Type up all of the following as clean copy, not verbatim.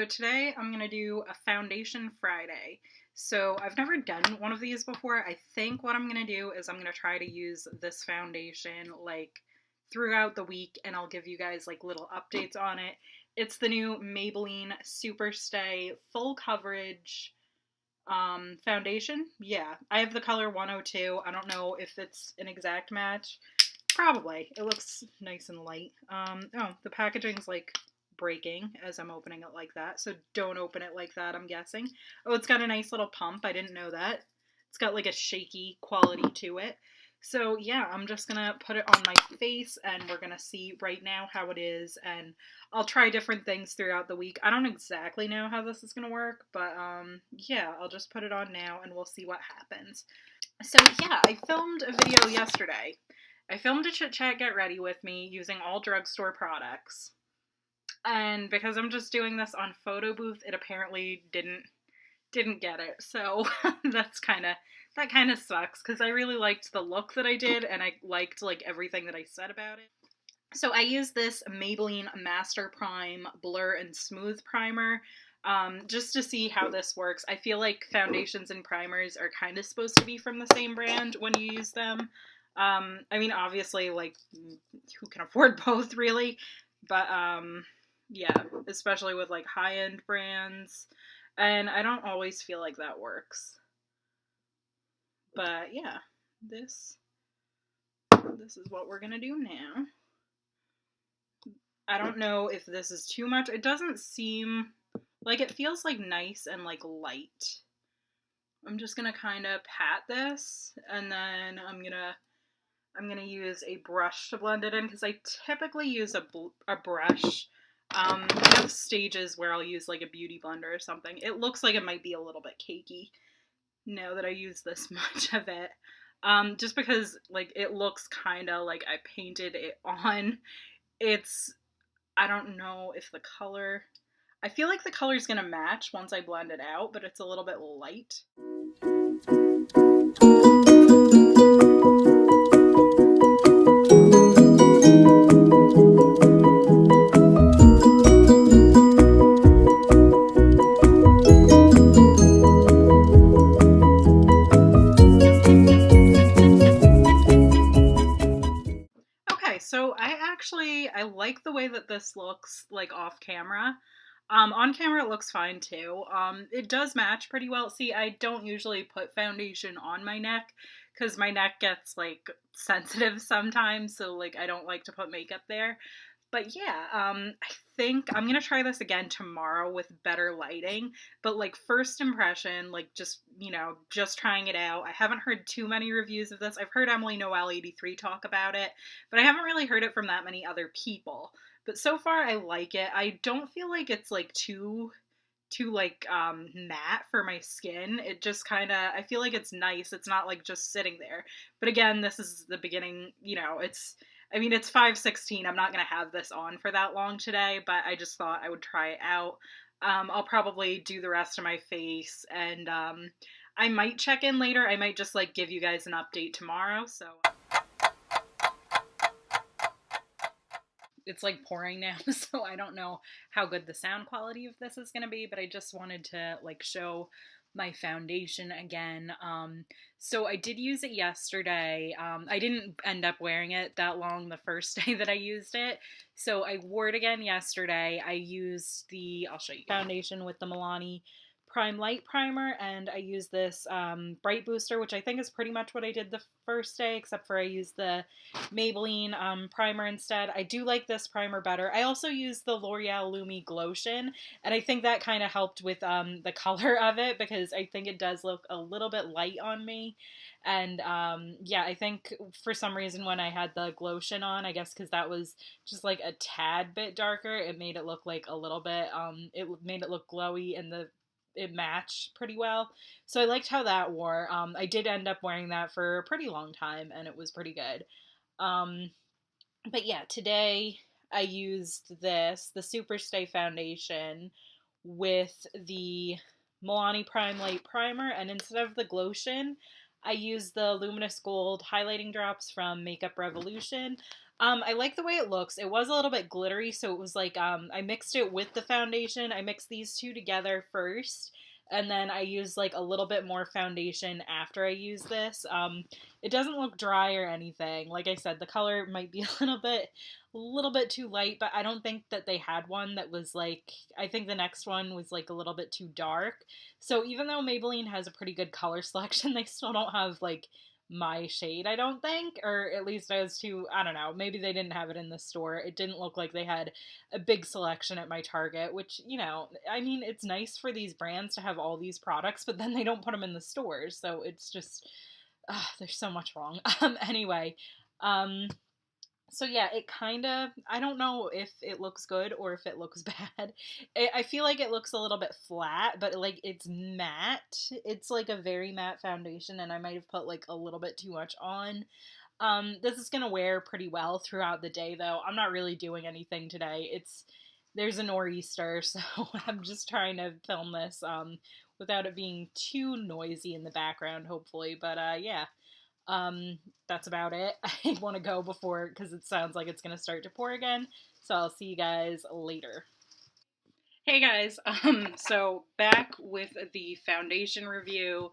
So today I'm going to do a foundation Friday. So I've never done one of these before. I think what I'm going to do is I'm going to try to use this foundation like throughout the week, and I'll give you guys like little updates on it. It's the new Maybelline Superstay full coverage foundation. Yeah, I have the color 102. I don't know if it's an exact match. Probably. It looks nice and light. Oh, the packaging's like breaking as I'm opening it like that, so don't open it like that, I'm guessing. Oh, it's got a nice little pump. I didn't know that. It's got like a shaky quality to it. So yeah, I'm just gonna put it on my face and we're gonna see right now how it is, and I'll try different things throughout the week. I don't exactly know how this is gonna work, but yeah, I'll just put it on now and we'll see what happens. So yeah, I filmed a video yesterday. I filmed a Chit Chat Get Ready with me using all drugstore products. And because I'm just doing this on photo booth, it apparently didn't get it. So that kind of sucks, because I really liked the look that I did and I liked like everything that I said about it. So I used this Maybelline Master Prime Blur and Smooth Primer just to see how this works. I feel like foundations and primers are kind of supposed to be from the same brand when you use them. I mean, obviously, like, who can afford both, really? But, yeah, especially with, like, high-end brands. And I don't always feel like that works. But, yeah, this is what we're gonna do now. I don't know if this is too much. It doesn't seem... like, it feels, like, nice and, like, light. I'm just gonna kind of pat this, and then I'm gonna use a brush to blend it in, because I typically use a brush. I have stages where I'll use like a beauty blender or something. It looks like it might be a little bit cakey now that I use this much of it. Just because like it looks kind of like I painted it on. I don't know if the color... I feel like the color's gonna match once I blend it out, but it's a little bit light. So I like the way that this looks like off camera. On camera it looks fine too. It does match pretty well. See, I don't usually put foundation on my neck because my neck gets like sensitive sometimes, so like I don't like to put makeup there. But yeah, I think I'm gonna try this again tomorrow with better lighting. But like first impression, like just, you know, just trying it out. I haven't heard too many reviews of this. I've heard Emily Noel 83 talk about it, but I haven't really heard it from that many other people. But so far I like it. I don't feel like it's like too like matte for my skin. It just kind of, I feel like it's nice. It's not like just sitting there. But again, this is the beginning, you know, it's 5:16. I'm not going to have this on for that long today, but I just thought I would try it out. I'll probably do the rest of my face, and I might check in later. I might just like give you guys an update tomorrow. So it's like pouring now, so I don't know how good the sound quality of this is going to be, but I just wanted to like show my foundation again. So I did use it yesterday. I didn't end up wearing it that long the first day that I used it, so I wore it again yesterday. I used I'll show you, foundation with the Milani Prime Light Primer, and I used this Bright Booster, which I think is pretty much what I did the first day, except for I used the Maybelline primer instead. I do like this primer better. I also used the L'Oreal Glowtion, and I think that kind of helped with the color of it, because I think it does look a little bit light on me. And yeah, I think for some reason when I had the Glowtion on, I guess because that was just like a tad bit darker, it made it look like a little bit, it made it look glowy, and it matched pretty well. So I liked how that wore. I did end up wearing that for a pretty long time, and it was pretty good. But yeah, today I used the Superstay foundation with the Milani Prime Light Primer, and instead of the Glowtion, I use the Luminous Gold highlighting drops from Makeup Revolution. I like the way it looks. It was a little bit glittery, so it was like, I mixed it with the foundation. I mixed these two together first, and then I used like a little bit more foundation after I used this. It doesn't look dry or anything. Like I said, the color might be a little bit too light, but I don't think that they had one that was like, I think the next one was like a little bit too dark. So even though Maybelline has a pretty good color selection, they still don't have like my shade, I don't think, or at least I was too, I don't know, maybe they didn't have it in the store. It didn't look like they had a big selection at my Target, which, you know, I mean, it's nice for these brands to have all these products, but then they don't put them in the stores, so it's just, there's so much wrong. Anyway, um, so yeah, it kind of, I don't know if it looks good or if it looks bad. I feel like it looks a little bit flat, but like it's matte. It's like a very matte foundation, and I might have put like a little bit too much on. This is gonna wear pretty well throughout the day though. I'm not really doing anything today. There's a nor'easter, so I'm just trying to film this without it being too noisy in the background, hopefully. But yeah. That's about it. I want to go before, because it sounds like it's going to start to pour again. So I'll see you guys later. Hey guys, so back with the foundation review.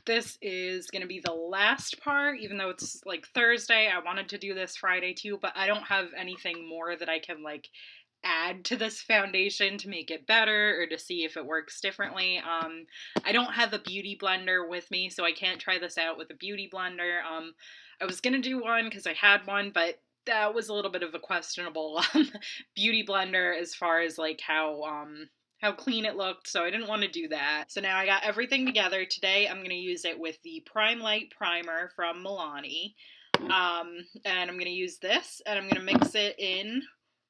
This is going to be the last part, even though it's like Thursday. I wanted to do this Friday too, but I don't have anything more that I can like add to this foundation to make it better or to see if it works differently. I don't have a beauty blender with me, so I can't try this out with a beauty blender. I was gonna do one because I had one, but that was a little bit of a questionable beauty blender as far as like how clean it looked, so I didn't want to do that. So now I got everything together. Today I'm going to use it with the Prime Light Primer from Milani. And I'm going to use this, and I'm going to mix it in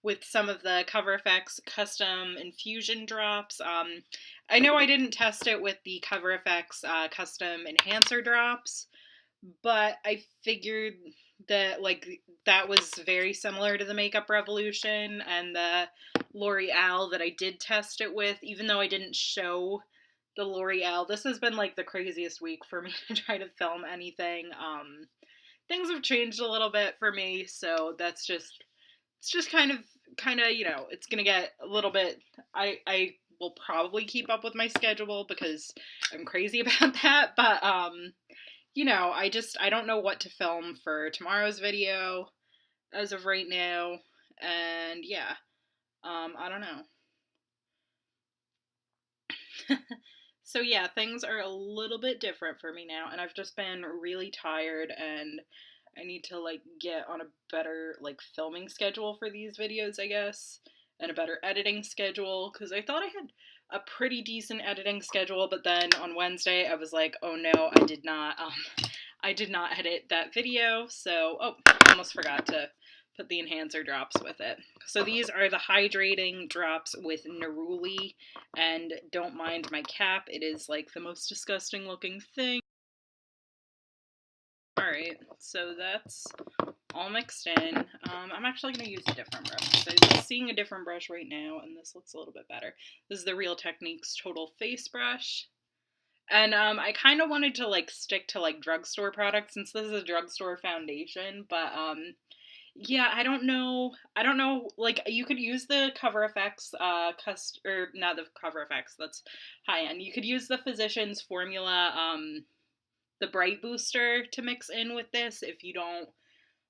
with some of the Cover FX custom infusion drops. I know I didn't test it with the Cover FX custom enhancer drops, but I figured that like that was very similar to the Makeup Revolution and the L'Oreal that I did test it with, even though I didn't show the L'Oreal. This has been like the craziest week for me to try to film anything. Things have changed a little bit for me, so that's just, it's just kind of, you know, it's gonna get a little bit, I will probably keep up with my schedule because I'm crazy about that, but you know, I don't know what to film for tomorrow's video as of right now, and yeah, I don't know. So yeah, things are a little bit different for me now, and I've just been really tired, and I need to like get on a better like filming schedule for these videos, I guess, and a better editing schedule, because I thought I had a pretty decent editing schedule, but then on Wednesday I was like, oh no, I did not edit that video, so, oh, I almost forgot to put the enhancer drops with it. So these are the hydrating drops with neroli, and don't mind my cap, it is like the most disgusting looking thing. Alright, so that's all mixed in. I'm actually going to use a different brush. So I'm seeing a different brush right now, and this looks a little bit better. This is the Real Techniques Total Face Brush. And I kind of wanted to like stick to like drugstore products since this is a drugstore foundation, but yeah, I don't know. Like you could use the Cover FX or not the Cover FX, that's high end. You could use the Physicians Formula the Bright Booster to mix in with this if you don't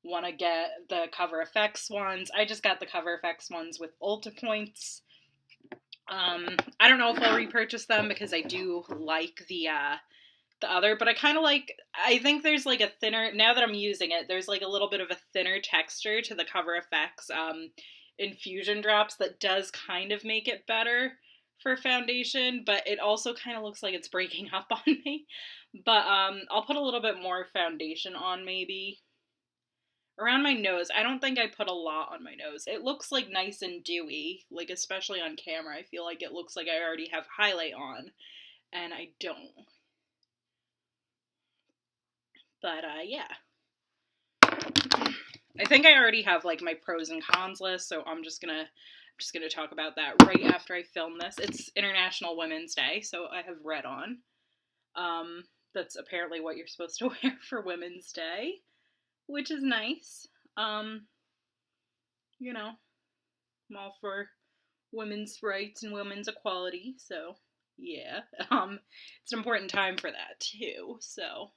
want to get the Cover FX ones. I just got the Cover FX ones with Ulta points. I don't know if I'll repurchase them because I do like the other, but I kind of like, I think there's like a thinner, now that I'm using it, there's like a little bit of a thinner texture to the Cover FX infusion drops that does kind of make it better for foundation, but it also kind of looks like it's breaking up on me. But I'll put a little bit more foundation on maybe. Around my nose, I don't think I put a lot on my nose. It looks like nice and dewy, like especially on camera. I feel like it looks like I already have highlight on, and I don't. But yeah. I think I already have like my pros and cons list, so I'm just gonna talk about that right after I film this. It's International Women's Day, so I have red on. That's apparently what you're supposed to wear for Women's Day, which is nice. Um, you know, I'm all for women's rights and women's equality, so yeah. It's an important time for that too. So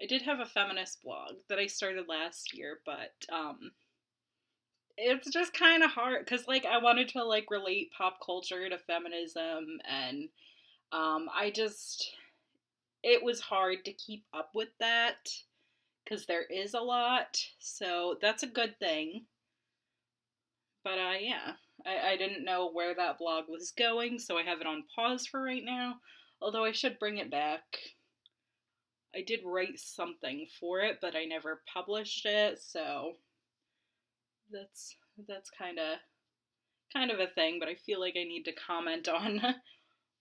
I did have a feminist blog that I started last year, but it's just kind of hard because like I wanted to like relate pop culture to feminism, and I just it was hard to keep up with that because there is a lot. So that's a good thing. But yeah, I didn't know where that blog was going, so I have it on pause for right now. Although I should bring it back. I did write something for it, but I never published it, so that's that's kind of a thing. But I feel like I need to comment on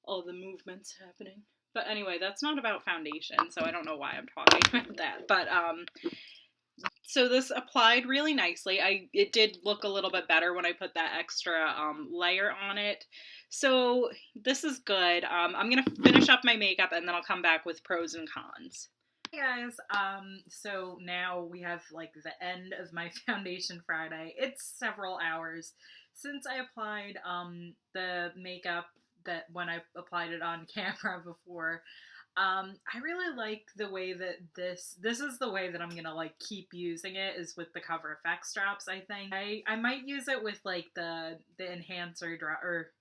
all the movements happening. But anyway, that's not about foundation, so I don't know why I'm talking about that. But so this applied really nicely. It did look a little bit better when I put that extra layer on it. So this is good. I'm gonna finish up my makeup and then I'll come back with pros and cons. Hey guys, so now we have like the end of my foundation Friday. It's several hours since I applied the makeup that when I applied it on camera before. I really like the way that this is the way that I'm gonna like keep using it is with the Cover FX drops. I think I might use it with like the enhancer drop, or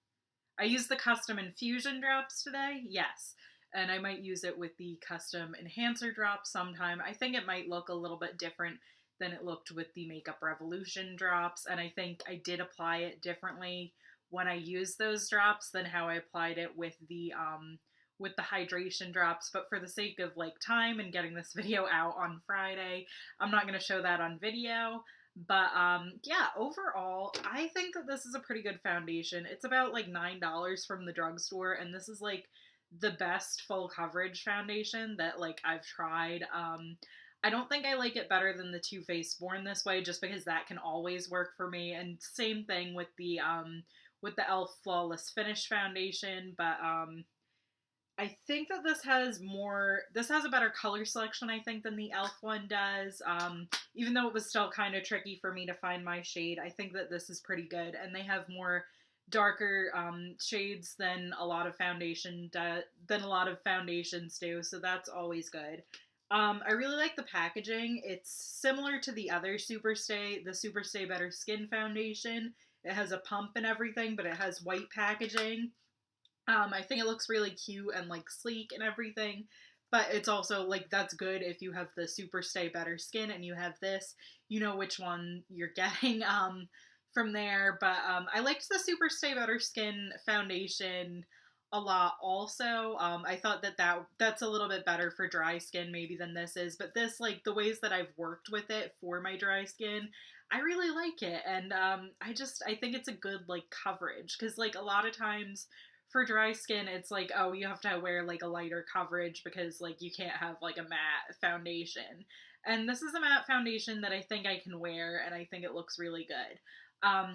I used the custom infusion drops today. Yes. And I might use it with the custom enhancer drops sometime. I think it might look a little bit different than it looked with the Makeup Revolution drops. And I think I did apply it differently when I used those drops than how I applied it with the hydration drops. But for the sake of like time and getting this video out on Friday, I'm not going to show that on video. But yeah, overall, I think that this is a pretty good foundation. It's about like $9 from the drugstore, and this is like the best full coverage foundation that like I've tried. I don't think I like it better than the Too Faced Born This Way, just because that can always work for me. And same thing with the e.l.f. Flawless Finish foundation, but I think that this has a better color selection, I think, than the e.l.f. one does. Even though it was still kind of tricky for me to find my shade, I think that this is pretty good. And they have more darker shades than a lot of foundations do, so that's always good. I really like the packaging. It's similar to the other Superstay, the Superstay Better Skin foundation. It has a pump and everything, but it has white packaging. I think it looks really cute and like sleek and everything, but it's also like that's good if you have the Superstay Better Skin and you have this, you know which one you're getting from there. But I liked the Superstay Better Skin foundation a lot also. I thought that's a little bit better for dry skin maybe than this is, but this, like the ways that I've worked with it for my dry skin, I really like it. And I think it's a good like coverage, because like a lot of times for dry skin, it's like, oh, you have to wear like a lighter coverage because like you can't have like a matte foundation. And this is a matte foundation that I think I can wear, and I think it looks really good.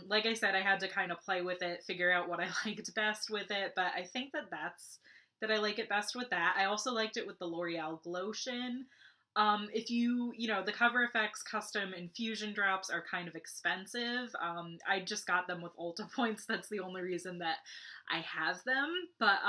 Like I said, I had to kind of play with it, figure out what I liked best with it, but I think that I like it best with that. I also liked it with the L'Oreal Glowtion. If the Cover FX custom infusion drops are kind of expensive. I just got them with Ulta points. That's the only reason that I have them. But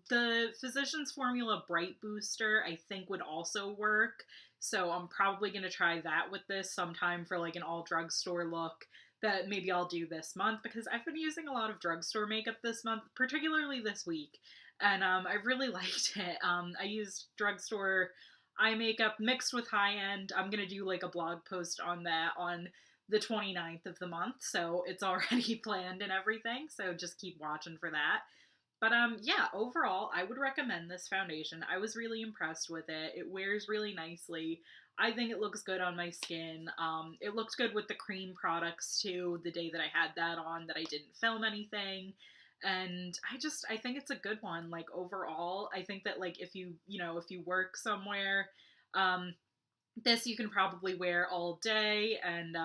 the Physicians Formula Bright Booster I think would also work. So I'm probably going to try that with this sometime for like an all drugstore look that maybe I'll do this month, because I've been using a lot of drugstore makeup this month, particularly this week. And I really liked it. I used drugstore eye makeup mixed with high end. I'm going to do like a blog post on that on the 29th of the month, so it's already planned and everything, so just keep watching for that. But yeah, overall, I would recommend this foundation. I was really impressed with it. It wears really nicely. I think it looks good on my skin. It looked good with the cream products too, the day that I had that on, that I didn't film anything. And I think it's a good one. Like overall, I think that like if you work somewhere, um, this you can probably wear all day, and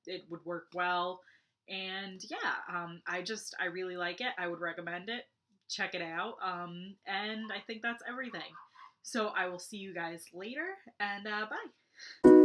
it would work well. And yeah, I really like it. I would recommend it. Check it out. And I think that's everything. So I will see you guys later, and bye.